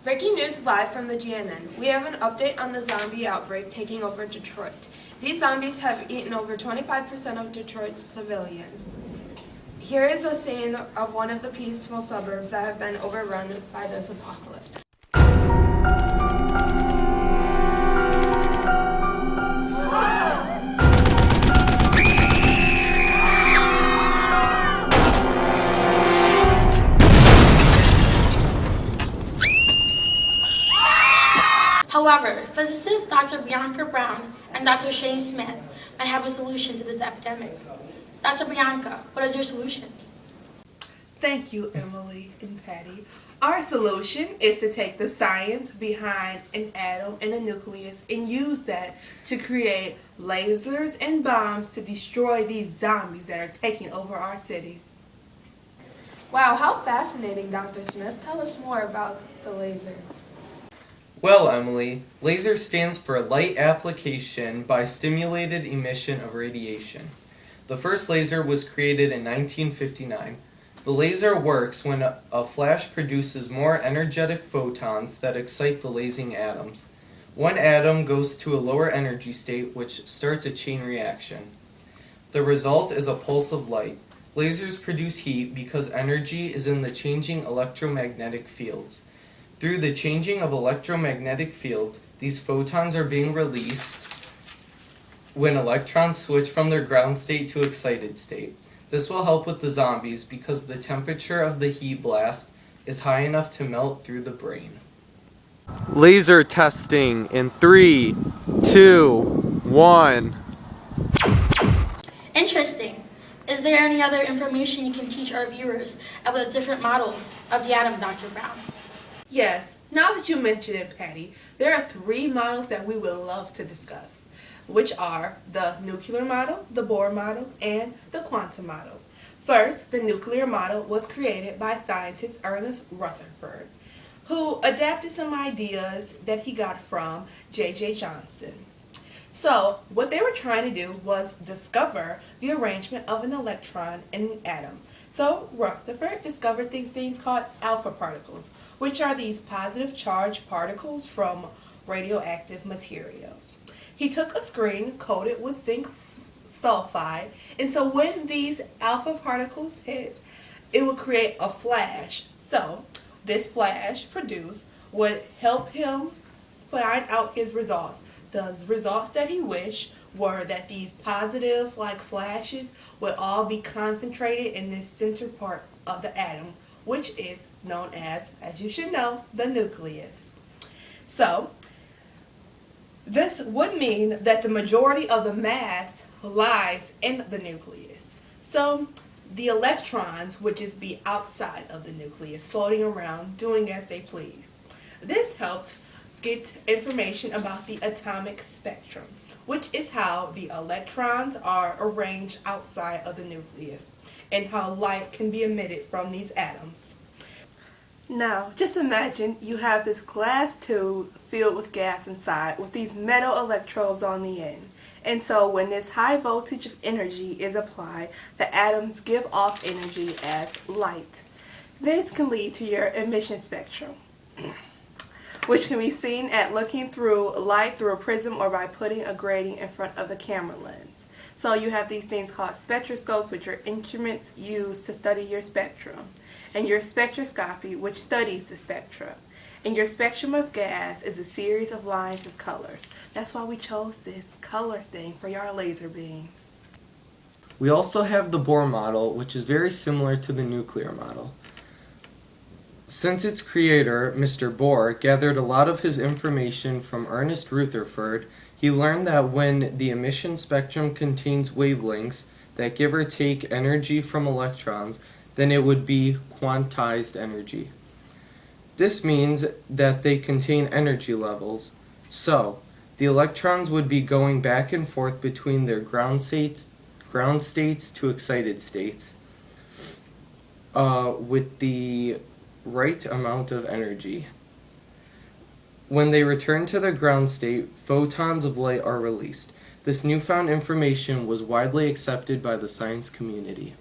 Breaking news live from the GNN. We have an update on the zombie outbreak taking over Detroit. These zombies have eaten over 25% of Detroit's civilians. Here is a scene of one of the peaceful suburbs that have been overrun by this apocalypse. However, physicists Dr. Bianca Brown and Dr. Shane Smith might have a solution to this epidemic. Dr. Bianca, what is your solution? Thank you, Emily and Patty. Our solution is to take the science behind an atom and a nucleus and use that to create lasers and bombs to destroy these zombies that are taking over our city. Wow, how fascinating, Dr. Smith. Tell us more about the laser. Well, Emily, laser stands for light application by stimulated emission of radiation. The first laser was created in 1959. The laser works when a flash produces more energetic photons that excite the lasing atoms. One atom goes to a lower energy state, which starts a chain reaction. The result is a pulse of light. Lasers produce heat because energy is in the changing electromagnetic fields. Through the changing of electromagnetic fields, these photons are being released when electrons switch from their ground state to excited state. This will help with the zombies because the temperature of the heat blast is high enough to melt through the brain. Laser testing in 3, 2, 1. Interesting. Is there any other information you can teach our viewers about the different models of the atom, Dr. Brown? Yes, now that you mention it, Patty, there are 3 models that we would love to discuss, which are the nuclear model, the Bohr model, and the quantum model. First, the nuclear model was created by scientist Ernest Rutherford, who adapted some ideas that he got from J.J. Johnson. So, what they were trying to do was discover the arrangement of an electron in an atom. So, Rutherford discovered these things called alpha particles, which are these positive charged particles from radioactive materials. He took a screen coated with zinc sulfide, and so when these alpha particles hit, it would create a flash. So, this flash produced would help him find out his results. The results that he wished were that these positive flashes would all be concentrated in this center part of the atom, which is known as you should know, the nucleus. So, this would mean that the majority of the mass lies in the nucleus. So, the electrons would just be outside of the nucleus, floating around, doing as they please. This helped get information about the atomic spectrum, which is how the electrons are arranged outside of the nucleus and how light can be emitted from these atoms. Now, just imagine you have this glass tube filled with gas inside with these metal electrodes on the end. And so when this high voltage of energy is applied, the atoms give off energy as light. This can lead to your emission spectrum, which can be seen at looking through light through a prism or by putting a grating in front of the camera lens. So you have these things called spectroscopes, which are instruments used to study your spectrum, and your spectroscopy, which studies the spectra. And your spectrum of gas is a series of lines of colors. That's why we chose this color thing for your laser beams. We also have the Bohr model, which is very similar to the nuclear model. Since its creator, Mr. Bohr, gathered a lot of his information from Ernest Rutherford, he learned that when the emission spectrum contains wavelengths that give or take energy from electrons, then it would be quantized energy. This means that they contain energy levels. So, the electrons would be going back and forth between their ground states to excited states with the right amount of energy. When they return to their ground state, photons of light are released. This newfound information was widely accepted by the science community.